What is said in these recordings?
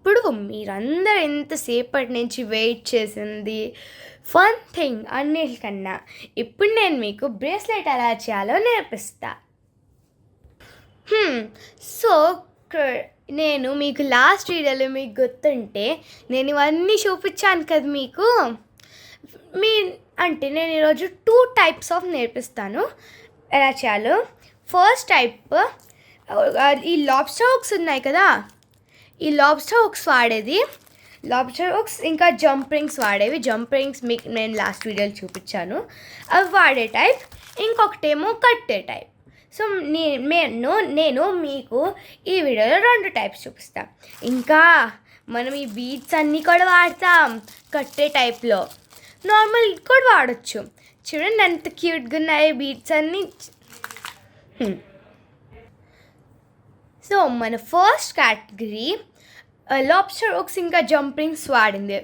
ఇప్పుడు మీరందరూ ఎంతసేపటి నుంచి వెయిట్ చేసింది ఫన్ థింగ్ అన్నిటికన్నా ఇప్పుడు నేను మీకు బ్రేస్లెట్ ఎలా చేయాలో నేర్పిస్తా. సో నేను మీకు లాస్ట్ వీడియోలో మీకు గుర్తుంటే నేను ఇవన్నీ చూపించాను కదా మీకు. అంటే నేను ఈరోజు 2 టైప్స్ ఆఫ్ నేర్పిస్తాను ఎలా చేయాలో. ఫస్ట్ టైప్ ఈ లాబ్స్టర్ హుక్స్ ఉన్నాయి కదా, ఈ లాబ్స్టర్ హుక్స్ వాడేది, లాబ్స్టర్ హుక్స్ ఇంకా జంప్ రింగ్స్ వాడేవి. జంప్ రింగ్స్ మీకు నేను లాస్ట్ వీడియోలో చూపించాను, అవి వాడే టైప్. ఇంకొకటేమో కట్టే టైప్. సో నేను మీకు ఈ వీడియోలో 2 టైప్స్ చూపిస్తాను. ఇంకా మనం ఈ బీడ్స్ అన్నీ కూడా వాడతాం కట్టే టైప్లో. నార్మల్ కూడా వాడచ్చు. చూడండి ఎంత క్యూట్గా ఉన్నాయి బీడ్స్ అన్నీ. సో మన ఫస్ట్ కేటగిరీ లాబ్స్టర్ హుక్స్ ఇంకా జంప్ రింగ్స్ వాడింది.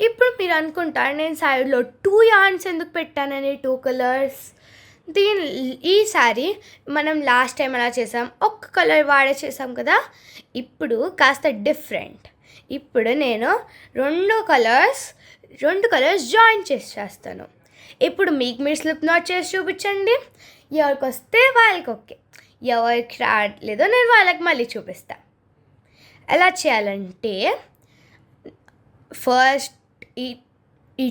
ఇప్పుడు మీరు అనుకుంటారు నేను సైడ్లో 2 yarns ఎందుకు పెట్టానని, 2 కలర్స్. ఈసారి మనం లాస్ట్ టైం అలా చేసాం, ఒక్క కలర్ వాడే చేసాం కదా. ఇప్పుడు కాస్త డిఫరెంట్. ఇప్పుడు నేను 2 కలర్స్ జాయిన్ చేస్తాను. ఇప్పుడు మీరు స్లిప్ నాట్ చేసి చూపించండి. ఎవరికి వస్తే వాళ్ళకి ఓకే, ఎవరికి రావట్లేదో నేను వాళ్ళకి మళ్ళీ చూపిస్తాను. ఎలా చేయాలంటే ఫస్ట్ ఈ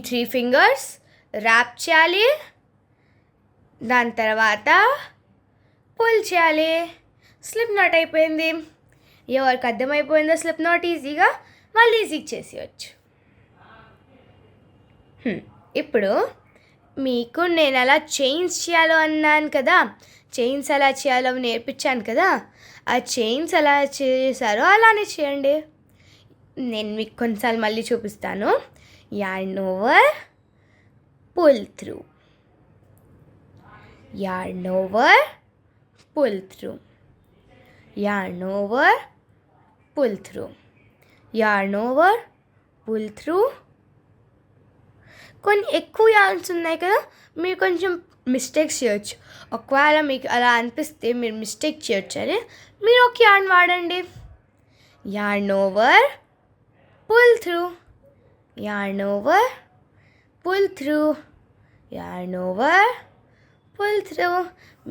3 fingers ర్యాప్ చేయాలి, దాని తర్వాత పుల్ చేయాలి. స్లిప్ నాట్ అయిపోయింది. ఎవరికి అర్థమైపోయిందో స్లిప్ నాట్ ఈజీగా వాళ్ళు ఈజీగా చేసేయచ్చు. ఇప్పుడు మీకు నేను ఎలా చైన్స్ చేయాలో అన్నాను కదా, చైన్స్ ఎలా చేయాలో నేర్పించాను కదా, ఆ చైన్స్ ఎలా చేశారో అలానే చేయండి. నేను మీకు కొన్నిసార్లు మళ్ళీ చూపిస్తాను. yarn over, pull through, yarn over, pull through, yarn over, pull through, yarn over, pull through. కొన్ని ఎక్కువ yarns ఉన్నాయి కదా, మీరు కొంచెం మిస్టేక్స్ చేయొచ్చు. ఒకవేళ మీకు అలా అనిపిస్తే మీరు మిస్టేక్ చేయొచ్చు అని మీరు ఒక yarn వాడండి. yarn over, pull through, yarn over, pull through, yarn over, pull through.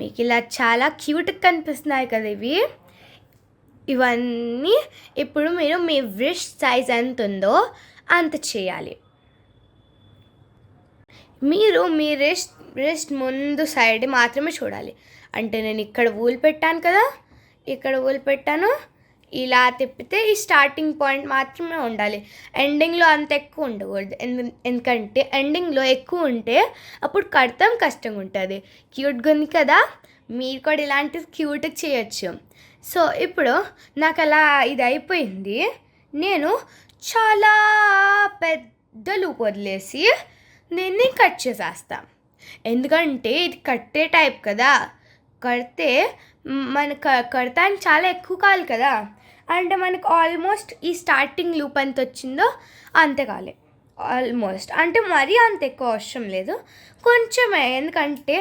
మీకు ఇలా చాలా క్యూట్గా కనిపిస్తున్నాయి కదా ఇవన్నీ. ఇప్పుడు మీరు మీ రిస్ట్ సైజ్ ఎంత ఉందో అంత చేయాలి. మీరు మీ రిస్ట్ ముందు సైడ్ మాత్రమే చూడాలి. అంటే నేను ఇక్కడ ఊలు పెట్టాను కదా, ఇక్కడ ఊలు పెట్టాను, ఇలా తిప్పితే ఈ స్టార్టింగ్ పాయింట్ మాత్రమే ఉండాలి. ఎండింగ్లో అంత ఎక్కువ ఉండకూడదు. ఎందుకంటే ఎండింగ్లో ఎక్కువ ఉంటే అప్పుడు కడతాం కష్టంగా ఉంటుంది. క్యూట్గా ఉంది కదా, మీరు కూడా ఇలాంటివి క్యూట్గా చేయొచ్చు. సో ఇప్పుడు నాకు అలా ఇది అయిపోయింది. నేను చాలా పెద్ద లూప్ వదిలేసి దీన్ని కట్ చేసేస్తాను. ఎందుకంటే ఇది కట్టే టైప్ కదా, కడితే మనకు కడతానికి చాలా ఎక్కువ కావాలి కదా. అంటే మనకు ఆల్మోస్ట్ ఈ స్టార్టింగ్ లూప్ ఎంత వచ్చిందో అంతే కావాలి ఆల్మోస్ట్. అంటే మరీ అంత ఎక్కువ అవసరం లేదు, కొంచెమే. ఎందుకంటే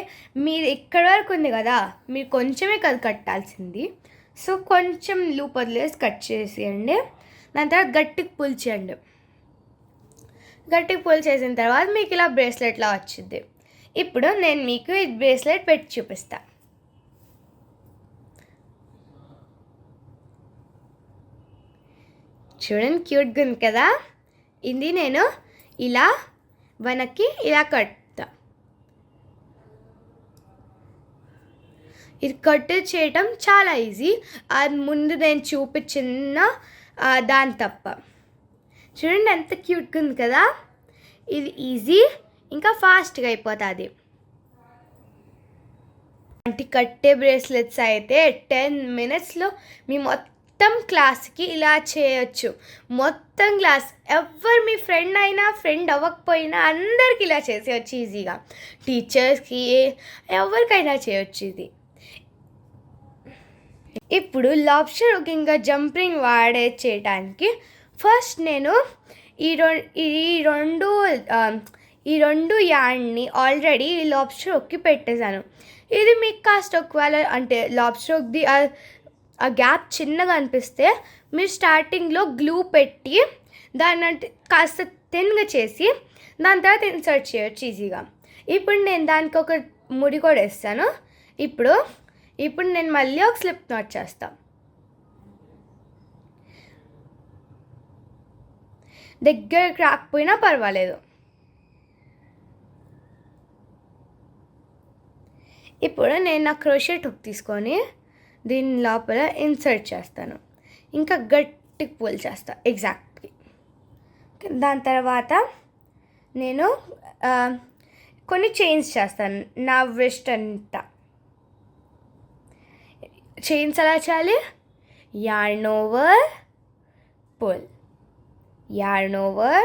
మీరు ఇక్కడ వరకు ఉంది కదా, మీరు కొంచెమే కదా కట్టాల్సింది. సో కొంచెం లూప్ వదిలేసి కట్ చేసేయండి. దాని తర్వాత గట్టిగా పుల్ చేయండి. గట్టిగా పుల్ చేసిన తర్వాత మీకు ఇలా బ్రేస్లెట్లా వచ్చింది. ఇప్పుడు నేను మీకు ఈ బ్రేస్లెట్ పెట్టి చూపిస్తాను. చూడండి క్యూట్గా ఉంది కదా. ఇది నేను ఇలా వెనక్కి ఇలా కడతా. ఇది కట్ చేయటం చాలా ఈజీ, అది ముందు నేను చూపించిన దాని తప్ప. చూడండి ఎంత క్యూట్గా ఉంది కదా. ఇది ఈజీ, ఇంకా ఫాస్ట్గా అయిపోతుంది. అంటే కట్టే బ్రేస్లెట్స్ అయితే 10 minutesలో మీ మొత్తం క్లాస్కి ఇలా చేయొచ్చు. మొత్తం క్లాస్ ఎవరు మీ ఫ్రెండ్ అయినా ఫ్రెండ్ అవ్వకపోయినా అందరికి ఇలా చేసేయచ్చు ఈజీగా. టీచర్స్కి ఎవరికైనా చేయొచ్చు ఇది. ఇప్పుడు లాబ్స్టర్ హుక్ ఇంకా జంపింగ్ వాడే చేయడానికి ఫస్ట్ నేను ఈ రెండు యార్న్ని ఆల్రెడీ ఈ లాబ్స్టర్ హుక్కి పెట్టేశాను. ఇది మీకు కాస్ట్ ఒకవేళ అంటే లాబ్స్టర్ హుక్ది ఆ గ్యాప్ చిన్నగా అనిపిస్తే మీరు స్టార్టింగ్లో గ్లూ పెట్టి దాన్ని అంటే కాస్త థిన్గా చేసి దాని తర్వాత ఇన్సర్ట్ చేయొచ్చు ఈజీగా. ఇప్పుడు నేను దానికి ఒక ముడి కూడా వేస్తాను. ఇప్పుడు నేను మళ్ళీ ఒక స్లిప్ నాట్ చేస్తాను. దగ్గరకు రాకపోయినా పర్వాలేదు. ఇప్పుడు నేను నా క్రోషెట్ హుక్ తీసుకొని దీని లోపల ఇన్సర్ట్ చేస్తాను. ఇంకా గట్టికి పుల్ చేస్తాను ఎగ్జాక్ట్లీ. దాని తర్వాత నేను కొన్ని చైన్స్ చేస్తాను నా వెస్ట్ అంతా. చైన్స్ ఎలా చేయాలి? yarn over pull, yarn over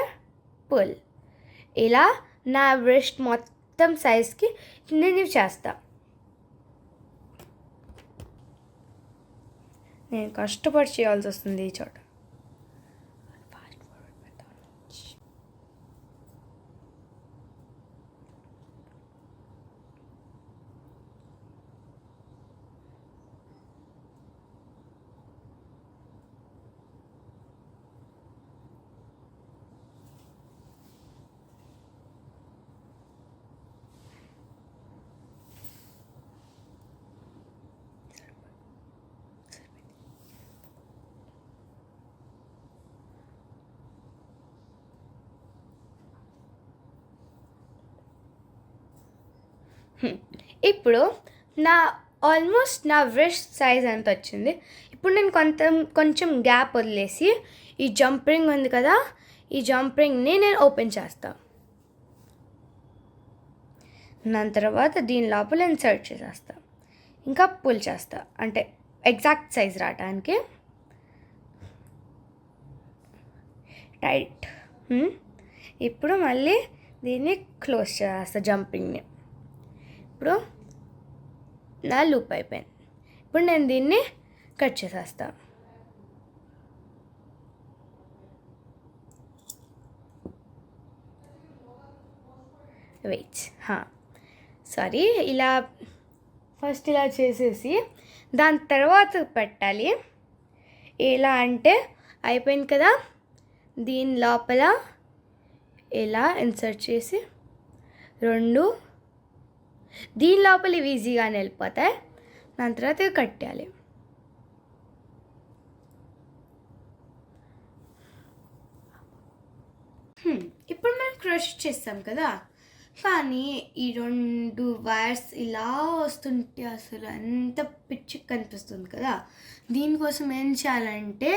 pull. ఇలా నా వెస్ట్ మొత్తం సైజ్కి నేను చేస్తా. నేను కష్టపడి చేయాల్సి వస్తుంది ఈ చోట. ఇప్పుడు ఆల్మోస్ట్ నా వ్రిస్ట్ సైజ్ అంత వచ్చింది. ఇప్పుడు నేను కొంచెం గ్యాప్ వదిలేసి ఈ జంప్ రింగ్ ఉంది కదా, ఈ జంప్ రింగ్ని నేను ఓపెన్ చేస్తాను. దాని తర్వాత దీని లోపల ఇన్సర్ట్ చేసేస్తా. ఇంకా పుల్ చేస్తా, అంటే ఎగ్జాక్ట్ సైజ్ రావడానికి. టైట్. ఇప్పుడు మళ్ళీ దీన్ని క్లోజ్ చేస్తా జంపింగ్ని. ఇప్పుడు నా లూప్ అయిపోయింది. ఇప్పుడు నేను దీన్ని కట్ చేసేస్తా. వెయిట్, సారీ, ఇలా ఫస్ట్ ఇలా చేసేసి దాని తర్వాత పెట్టాలి. ఎలా అంటే అయిపోయింది కదా, దీని లోపల ఇలా ఇన్సర్ట్ చేసి రెండు దీని లోపల ఇవి ఈజీగానే వెళ్ళిపోతాయి. దాని తర్వాత ఇవి కట్టాలి. ఇప్పుడు మనం క్రోషెట్ చేస్తాం కదా, కానీ ఈ రెండు వైర్స్ ఇలా వస్తుంటే అసలు ఎంత పిచ్చిగా కనిపిస్తుంది కదా. దీనికోసం ఏం చేయాలంటే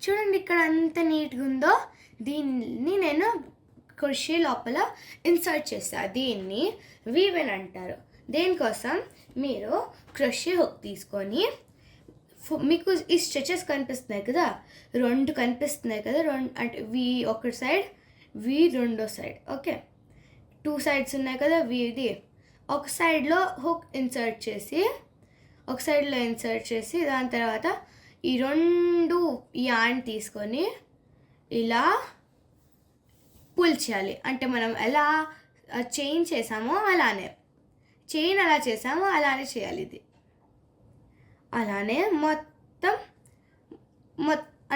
చూడండి, ఇక్కడ ఎంత నీట్గా ఉందో దీన్ని నేను క్రోషే లోపల ఇన్సర్ట్ చేస్తాను. దీన్ని వీవెన్ అంటారు. దేనికోసం మీరు క్రోషే హుక్ తీసుకొని మీకు ఈ స్ట్రెచెస్ కనిపిస్తున్నాయి కదా, రెండు కనిపిస్తున్నాయి కదా, అంటే వి ఒక సైడ్, వి రెండో సైడ్. ఓకే, 2 sides ఉన్నాయి కదా వీది. ఒక సైడ్లో హుక్ ఇన్సర్ట్ చేసి దాని తర్వాత ఈ రెండు యార్న్ తీసుకొని ఇలా పుల్ చేయాలి. అంటే మనం ఎలా చైన్ చేసామో అలానే చేయాలి. ఇది అలానే మొత్తం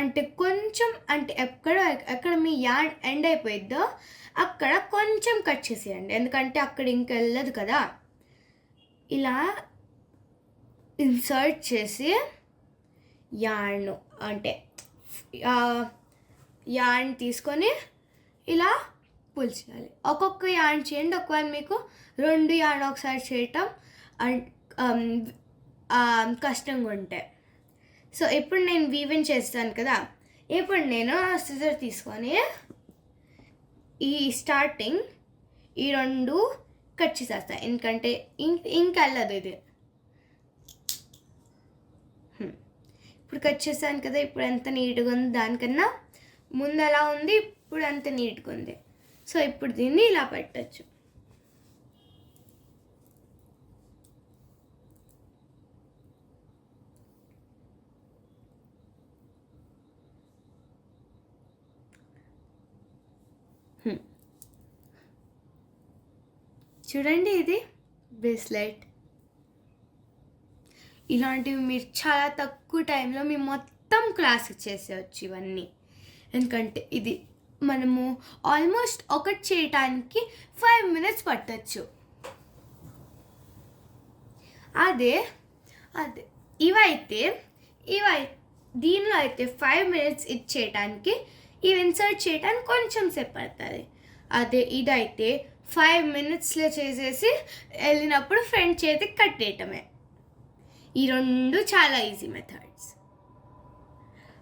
అంటే కొంచెం, అంటే ఎక్కడ మీ యార్న్ ఎండ్ అయిపోయిద్దో అక్కడ కొంచెం కట్ చేసేయండి, ఎందుకంటే అక్కడ ఇంకా వెళ్ళదు కదా. ఇలా ఇన్సర్ట్ చేసి యార్న్ తీసుకొని ఇలా పుల్ చేయాలి. ఒక్కొక్క యార్న్ చేయండి. ఒకవేళ మీకు 2 యార్న్ ఒకసారి చేయటం కష్టంగా ఉంటాయి. సో ఇప్పుడు నేను వీవెన్ చేస్తాను కదా, ఇప్పుడు నేను సిజర్ తీసుకొని ఈ స్టార్టింగ్ ఈ రెండు కట్ చేసేస్తాను, ఎందుకంటే ఇంకెళ్ళదు ఇది. ఇప్పుడు కట్ చేశాను కదా, ఇప్పుడు ఎంత నీట్గా ఉంది, దానికన్నా ముందు ఎలా ఉంది ఇప్పుడు అంత నీట్గా ఉంది. సో ఇప్పుడు దీన్ని ఇలా పెట్టచ్చు. చూడండి, ఇది బ్రేస్లెట్. ఇలాంటివి మీరు చాలా తక్కువ టైంలో మీ మొత్తం మొత్తం క్లాస్కి చేసేయచ్చు ఇవన్నీ. ఎందుకంటే ఇది మనము ఆల్మోస్ట్ ఒకటి చేయటానికి 5 minutes పట్టచ్చు. అదే ఇవైతే దీనిలో అయితే 5 minutes ఇది చేయటానికి, ఇవి ఇన్సర్ట్ చేయడానికి కొంచెం సేపు పడుతుంది. అదే ఇదైతే 5 minutesలో చేసేసి వెళ్ళినప్పుడు ఫ్రంట్ చేతికి కట్టేయటమే. ఈ రెండు చాలా ఈజీ మెథడ్.